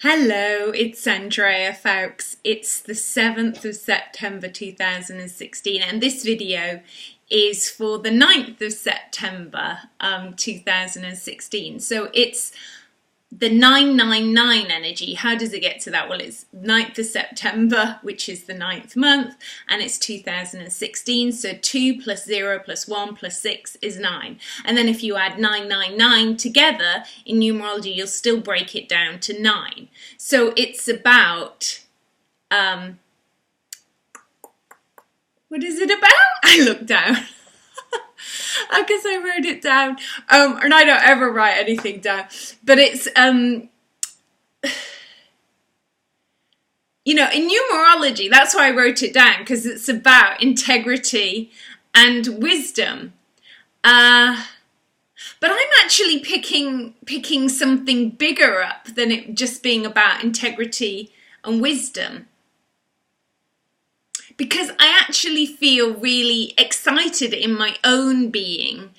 Hello, it's Andrea Fowkes. It's the 7th of September 2016 and this video is for the 9th of September 2016. So it's the 999 energy. How does it get to that? Well, it's 9th of September, which is the 9th month, and it's 2016. So 2 plus 0 plus 1 plus 6 is 9. And then if you add 999 together in numerology, you'll still break it down to 9. So it's about, what is it about? I looked down. I guess I wrote it down, and I don't ever write anything down, but it's, you know, in numerology, that's why I wrote it down, because it's about integrity and wisdom, but I'm actually picking something bigger up than it just being about integrity and wisdom. Because I actually feel really excited in my own being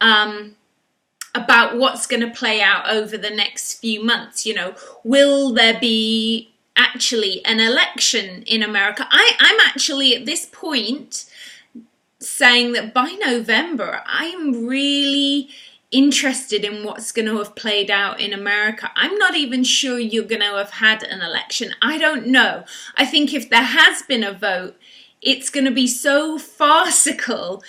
about what's going to play out over the next few months. You know, will there be actually an election in America? I'm actually at this point saying that by November, I'm really interested in what's going to have played out in America. I'm not even sure you're going to have had an election. I don't know. I think if there has been a vote, it's going to be so farcical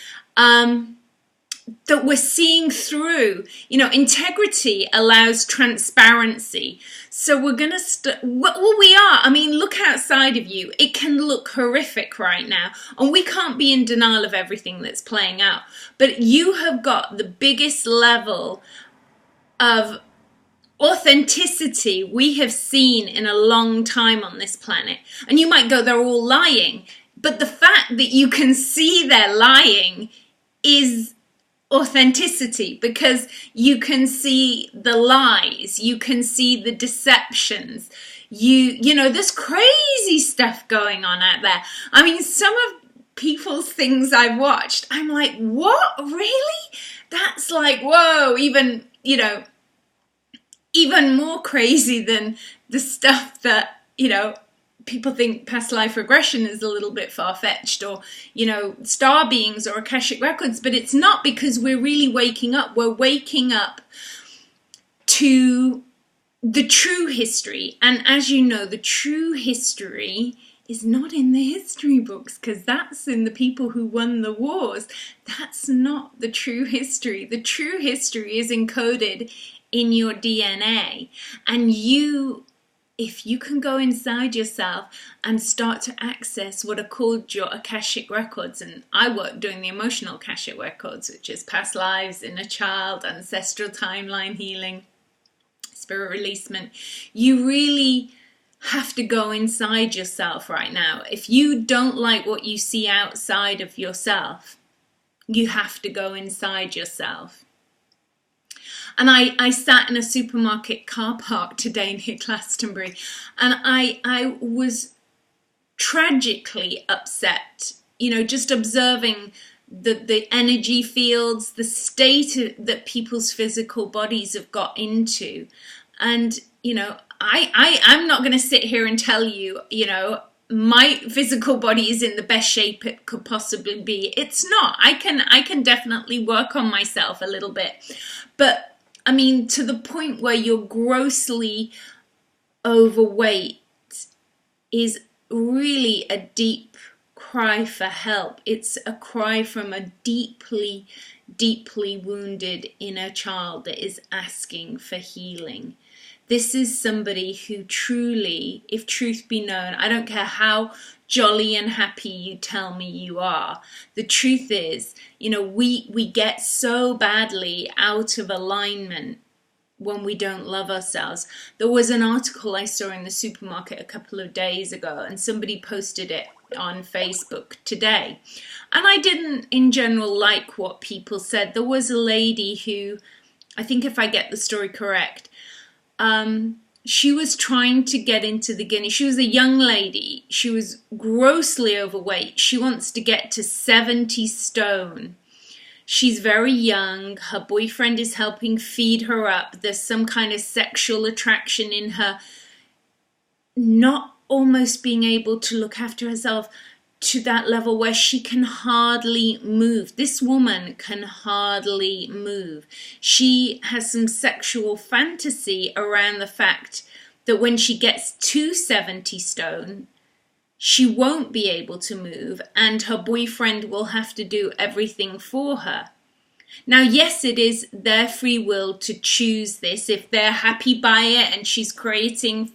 that we're seeing through. You know, integrity allows transparency. So we're going to, well, we are. I mean, look outside of you. It can look horrific right now. And we can't be in denial of everything that's playing out. But you have got the biggest level of authenticity we have seen in a long time on this planet. And you might go, they're all lying. But the fact that you can see they're lying is authenticity, because you can see the lies, you can see the deceptions, you know, there's crazy stuff going on out there. I mean, some of people's things I've watched, I'm like, what, really? That's like, whoa, even, you know, even more crazy than the stuff that, you know, people think past life regression is a little bit far-fetched, or, you know, star beings or Akashic records, but it's not, because we're really waking up. We're waking up to the true history. And as you know, the true history is not in the history books, because that's in the people who won the wars. That's not the true history. The true history is encoded in your DNA. And you, if you can go inside yourself and start to access what are called your Akashic records, and I work doing the emotional Akashic records, which is past lives, inner child, ancestral timeline healing, spirit releasement, you really have to go inside yourself right now. If you don't like what you see outside of yourself, you have to go inside yourself. And I sat in a supermarket car park today near Glastonbury, and I was tragically upset, you know, just observing the energy fields, the state that people's physical bodies have got into. And, you know, I'm not going to sit here and tell you, you know, my physical body is in the best shape it could possibly be. It's not. I can definitely work on myself a little bit. But I mean, to the point where you're grossly overweight is really a deep cry for help. It's a cry from a deeply, deeply wounded inner child that is asking for healing. This is somebody who truly, if truth be known, I don't care how jolly and happy you tell me you are, the truth is, you know, we get so badly out of alignment when we don't love ourselves. There was an article I saw in the supermarket a couple of days ago, and somebody posted it on Facebook today, and I didn't in general like what people said. There was a lady who, I think if I get the story correct, she was trying to get into the Guinness. She was a young lady. She was grossly overweight. She wants to get to 70 stone. She's very young. Her boyfriend is helping feed her up. There's some kind of sexual attraction in her not almost being able to look after herself to that level where she can hardly move. This woman can hardly move. She has some sexual fantasy around the fact that when she gets to 70 stone, she won't be able to move and her boyfriend will have to do everything for her. Now, yes, it is their free will to choose this. If they're happy by it and she's creating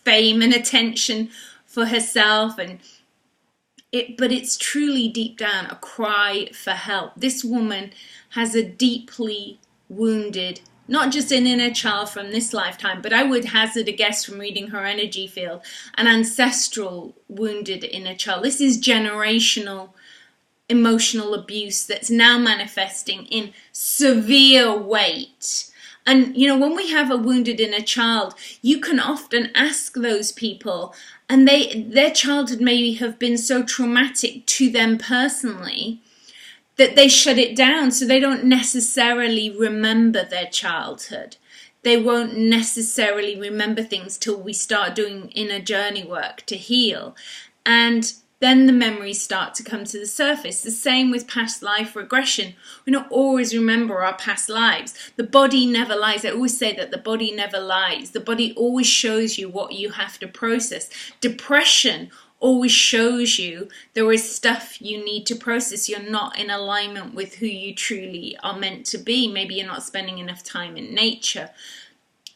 fame and attention for herself, but it's truly deep down a cry for help. This woman has a deeply wounded, not just an inner child from this lifetime, but I would hazard a guess from reading her energy field, an ancestral wounded inner child. This is generational emotional abuse that's now manifesting in severe weight. And, you know, when we have a wounded inner child, you can often ask those people, and their childhood may have been so traumatic to them personally that they shut it down, so they don't necessarily remember their childhood. They won't necessarily remember things till we start doing inner journey work to heal. And then the memories start to come to the surface. The same with past life regression. We don't always remember our past lives. The body never lies. I always say that the body never lies. The body always shows you what you have to process. Depression always shows you there is stuff you need to process. You're not in alignment with who you truly are meant to be. Maybe you're not spending enough time in nature.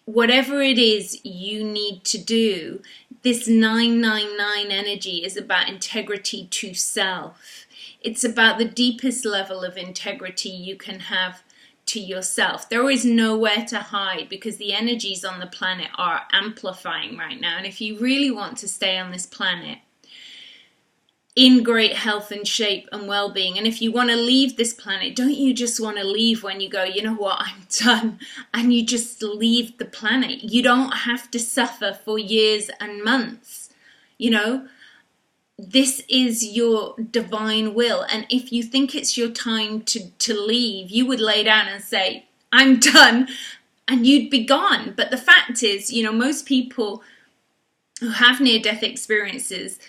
Whatever it is you need to do, this 999 energy is about integrity to self. It's about the deepest level of integrity you can have to yourself. There is nowhere to hide because the energies on the planet are amplifying right now. And if you really want to stay on this planet in great health and shape and well-being, and if you want to leave this planet, don't you just want to leave when you go, you know what, I'm done, and you just leave the planet. You don't have to suffer for years and months. You know, this is your divine will, and if you think it's your time to leave, you would lay down and say, I'm done, and you'd be gone. But the fact is, you know, most people who have near-death experiences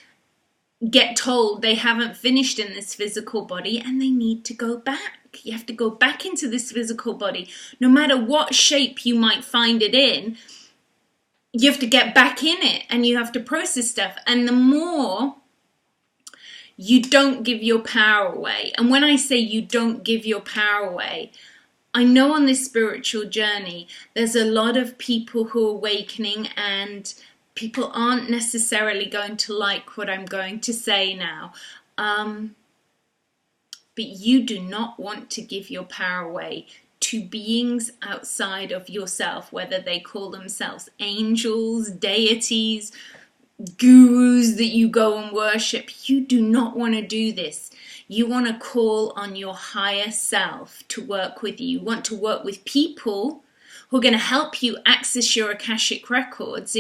get told they haven't finished in this physical body and they need to go back. You have to go back into this physical body. No matter what shape you might find it in, you have to get back in it and you have to process stuff. And the more you don't give your power away, and when I say you don't give your power away, I know on this spiritual journey, there's a lot of people who are awakening, and people aren't necessarily going to like what I'm going to say now. But you do not want to give your power away to beings outside of yourself, whether they call themselves angels, deities, gurus that you go and worship. You do not want to do this. You want to call on your higher self to work with you. You want to work with people who are going to help you access your Akashic records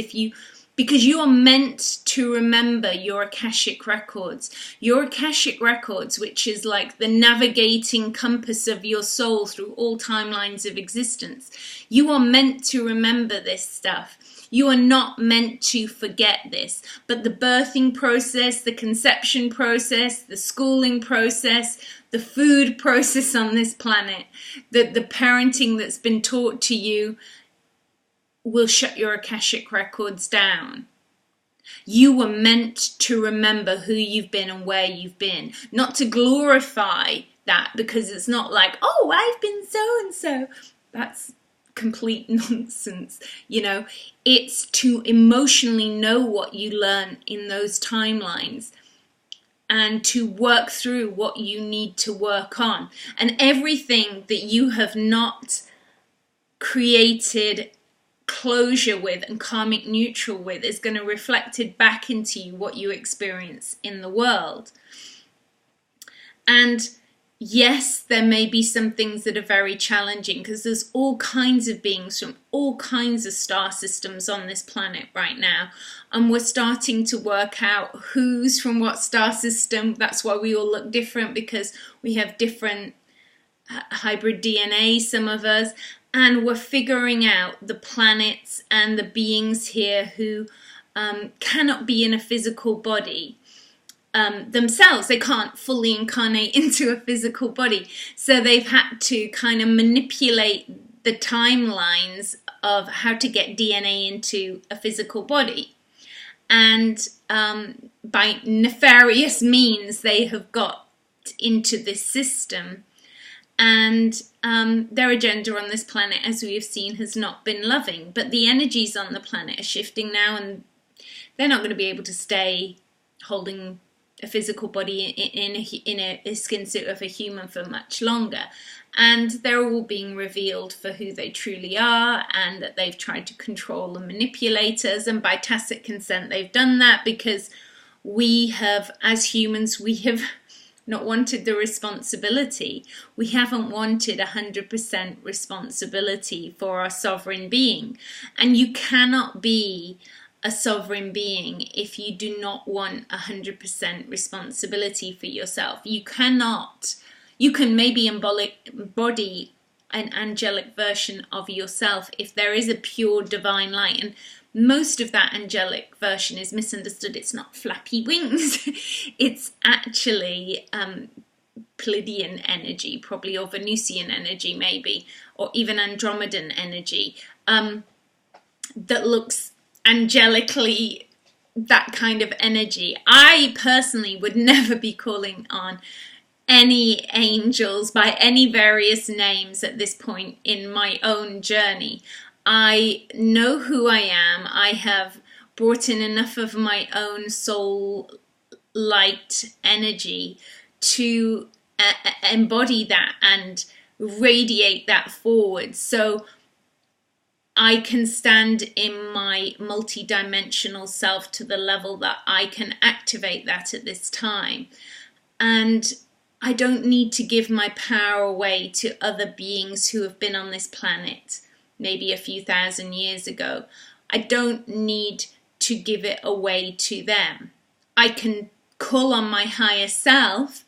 because you are meant to remember your Akashic records. Your Akashic records, which is like the navigating compass of your soul through all timelines of existence. You are meant to remember this stuff. You are not meant to forget this. But the birthing process, the conception process, the schooling process, the food process on this planet, the parenting that's been taught to you, will shut your Akashic records down. You were meant to remember who you've been and where you've been, not to glorify that, because it's not like, oh, I've been so and so. That's complete nonsense. You know, it's to emotionally know what you learn in those timelines and to work through what you need to work on. And everything that you have not created closure with and karmic neutral with is going to reflect it back into you, what you experience in the world. And yes, there may be some things that are very challenging because there's all kinds of beings from all kinds of star systems on this planet right now, and we're starting to work out who's from what star system. That's why we all look different, because we have different hybrid DNA, some of us. And we're figuring out the planets and the beings here who cannot be in a physical body themselves. They can't fully incarnate into a physical body. So they've had to kind of manipulate the timelines of how to get DNA into a physical body. And by nefarious means, they have got into this system. And their agenda on this planet, as we have seen, has not been loving. But the energies on the planet are shifting now, and they're not going to be able to stay holding a physical body in a skin suit of a human for much longer. And they're all being revealed for who they truly are, and that they've tried to control and manipulate us. And by tacit consent, they've done that because we have, as humans, we have not wanted the responsibility. We haven't wanted 100% responsibility for our sovereign being. And you cannot be a sovereign being if you do not want 100% responsibility for yourself. You cannot. You can maybe embody an angelic version of yourself if there is a pure divine light. And most of that angelic version is misunderstood. It's not flappy wings. It's actually Pleiadian energy, probably, or Venusian energy maybe, or even Andromedan energy, that looks angelically that kind of energy. I personally would never be calling on any angels by any various names at this point in my own journey. I know who I am. I have brought in enough of my own soul light energy to embody that and radiate that forward. So I can stand in my multi-dimensional self to the level that I can activate that at this time. And I don't need to give my power away to other beings who have been on this planet maybe a few thousand years ago. I don't need to give it away to them. I can call on my higher self,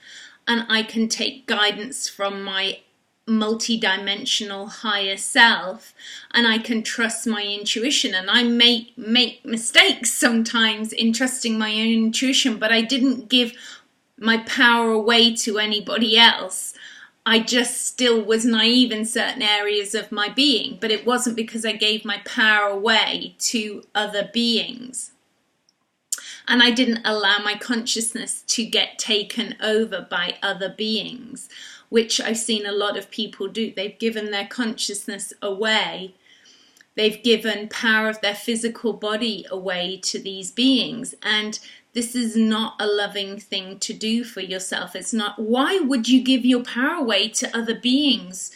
and I can take guidance from my multi-dimensional higher self, and I can trust my intuition. And I may make mistakes sometimes in trusting my own intuition, but I didn't give my power away to anybody else. I just still was naive in certain areas of my being, but it wasn't because I gave my power away to other beings. And I didn't allow my consciousness to get taken over by other beings, which I've seen a lot of people do. They've given their consciousness away. They've given power of their physical body away to these beings. And this is not a loving thing to do for yourself. It's not. Why would you give your power away to other beings?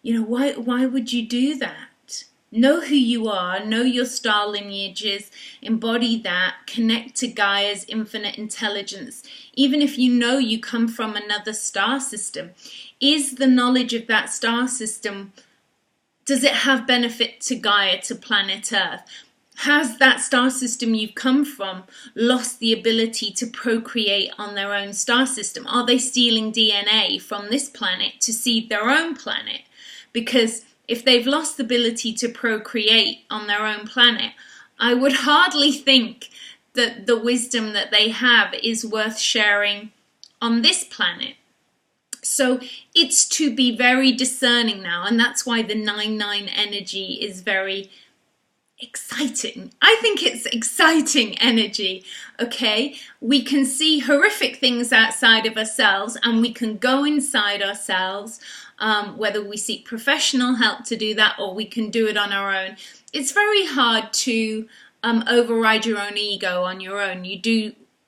You know, why would you do that? Know who you are, know your star lineages, embody that, connect to Gaia's infinite intelligence. Even if you know you come from another star system, is the knowledge of that star system, does it have benefit to Gaia, to planet Earth? Has that star system you've come from lost the ability to procreate on their own star system? Are they stealing DNA from this planet to seed their own planet? Because if they've lost the ability to procreate on their own planet, I would hardly think that the wisdom that they have is worth sharing on this planet. So it's to be very discerning now, and that's why the 9-9 energy is very exciting. I think it's exciting energy, okay? We can see horrific things outside of ourselves, and we can go inside ourselves, whether we seek professional help to do that or we can do it on our own. It's very hard to override your own ego on your own.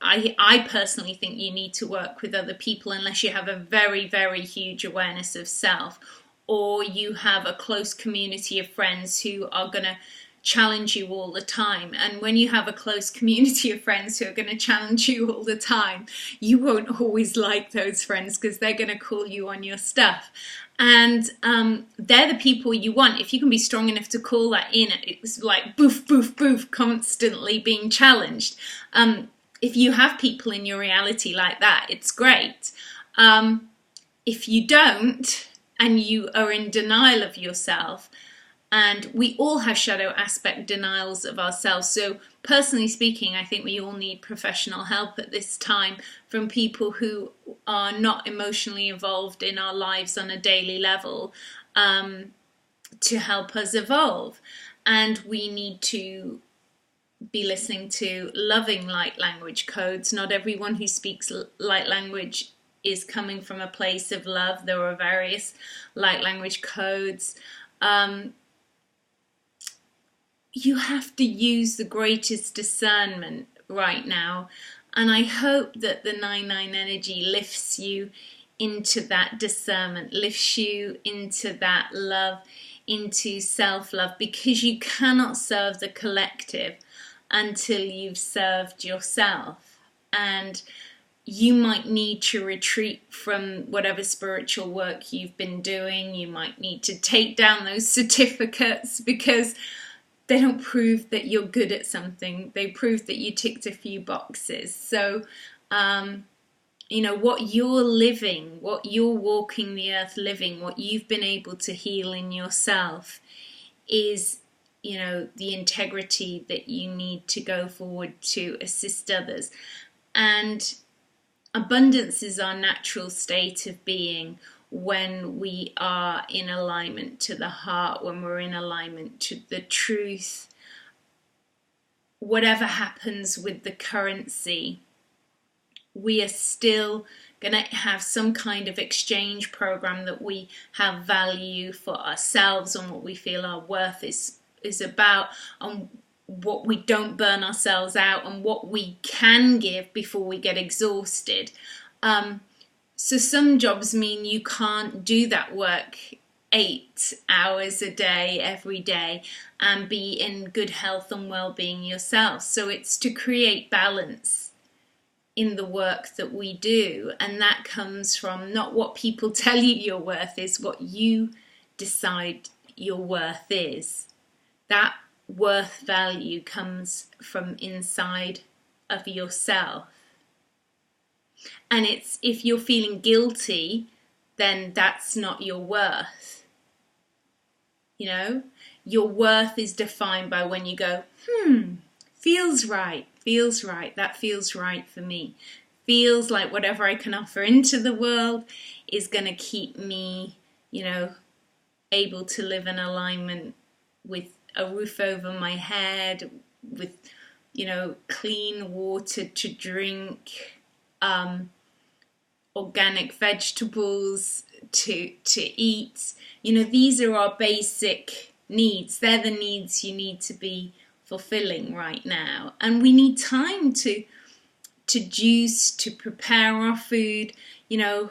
I personally think you need to work with other people unless you have a very, very huge awareness of self, or you have a close community of friends who are going to challenge you all the time. And when you have a close community of friends who are going to challenge you all the time, you won't always like those friends because they're going to call you on your stuff. And they're the people you want. If you can be strong enough to call that in, it's like boof, boof, boof, constantly being challenged. If you have people in your reality like that, it's great. If you don't, and you are in denial of yourself, And we all have shadow aspect denials of ourselves. So personally speaking, I think we all need professional help at this time from people who are not emotionally involved in our lives on a daily level, to help us evolve. And we need to be listening to loving light language codes. Not everyone who speaks light language is coming from a place of love. There are various light language codes. You have to use the greatest discernment right now, and I hope that the 9-9 energy lifts you into that discernment, lifts you into that love, into self-love, because you cannot serve the collective until you've served yourself. And you might need to retreat from whatever spiritual work you've been doing. You might need to take down those certificates, because they don't prove that you're good at something. They prove that you ticked a few boxes. So, you know, what you're living, what you're walking the earth living, what you've been able to heal in yourself is, you know, the integrity that you need to go forward to assist others. And abundance is our natural state of being when we are in alignment to the heart, when we're in alignment to the truth. Whatever happens with the currency, we are still going to have some kind of exchange program that we have value for ourselves and what we feel our worth is about, and what we don't burn ourselves out, and what we can give before we get exhausted. So some jobs mean you can't do that work 8 hours a day, every day, and be in good health and well-being yourself. So it's to create balance in the work that we do. And that comes from not what people tell you your worth is, what you decide your worth is. That worth value comes from inside of yourself. And it's, if you're feeling guilty, then that's not your worth. You know, your worth is defined by when you go, feels right, that feels right for me. Feels like whatever I can offer into the world is going to keep me, you know, able to live in alignment with a roof over my head, with, you know, clean water to drink, organic vegetables to eat. You know, these are our basic needs. They're the needs you need to be fulfilling right now. And we need time to juice, to prepare our food. You know,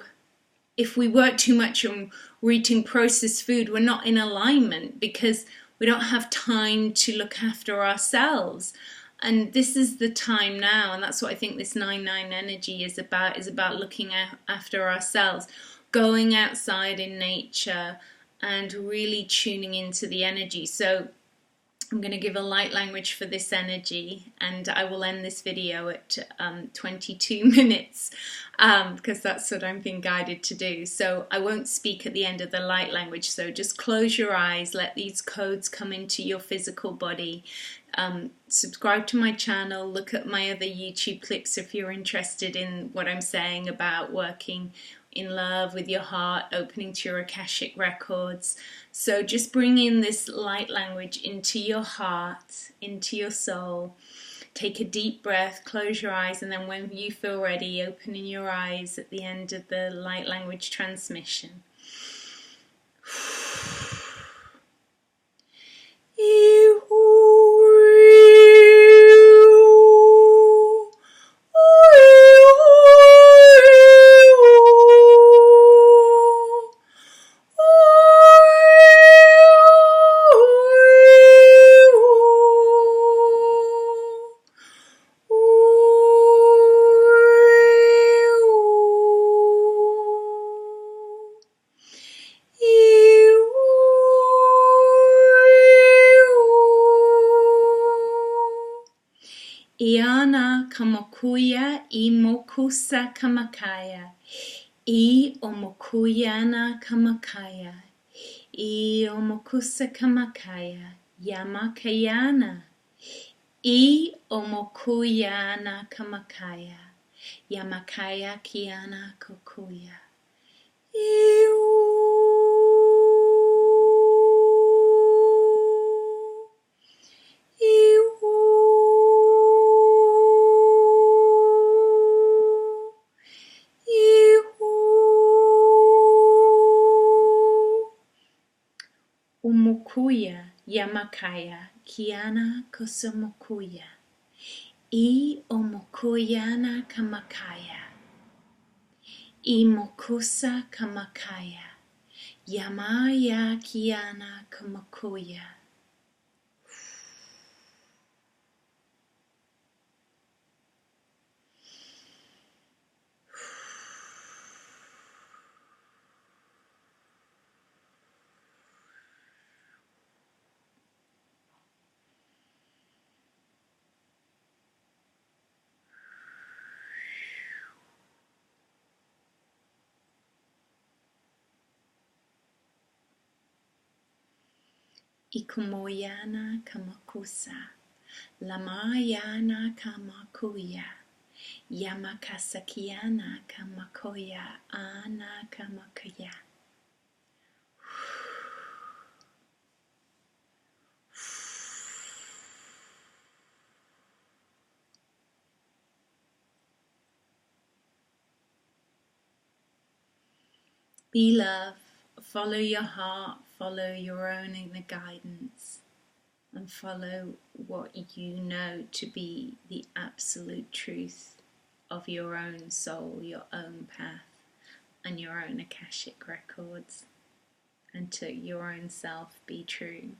if we work too much and we're eating processed food, we're not in alignment, because we don't have time to look after ourselves. And this is the time now, and that's what I think this 9-9 energy is about looking after ourselves, going outside in nature and really tuning into the energy. So I'm going to give a light language for this energy, and I will end this video at 22 minutes because that's what I'm being guided to do. So I won't speak at the end of the light language, so just close your eyes, let these codes come into your physical body. Subscribe to my channel, look at my other YouTube clips if you're interested in what I'm saying about working in love with your heart, opening to your Akashic records. So just bring in this light language into your heart, into your soul. Take a deep breath, close your eyes, and then when you feel ready, opening your eyes at the end of the light language transmission. Iana kamokuya I mokusa kamakaya. I omokuyana kamakaya. I omokusa kamakaya yamakayana. I omokuyana kamakaya yamakaya kiana kokuya. Iu. Iu. Iu. Umukuya yamakaya kiana kosamokuya. I omokuyana kamakaya. I mokusa kamakaya. Yamaya kiana kamakuya. Ikumoyana kamakusa. Lamayana kamakuya. Yamakasakiana kamakoya. Ana kamakaya. Be love. Follow your heart. Follow your own inner guidance. And follow what you know to be the absolute truth of your own soul, your own path, and your own Akashic records. And to your own self be true.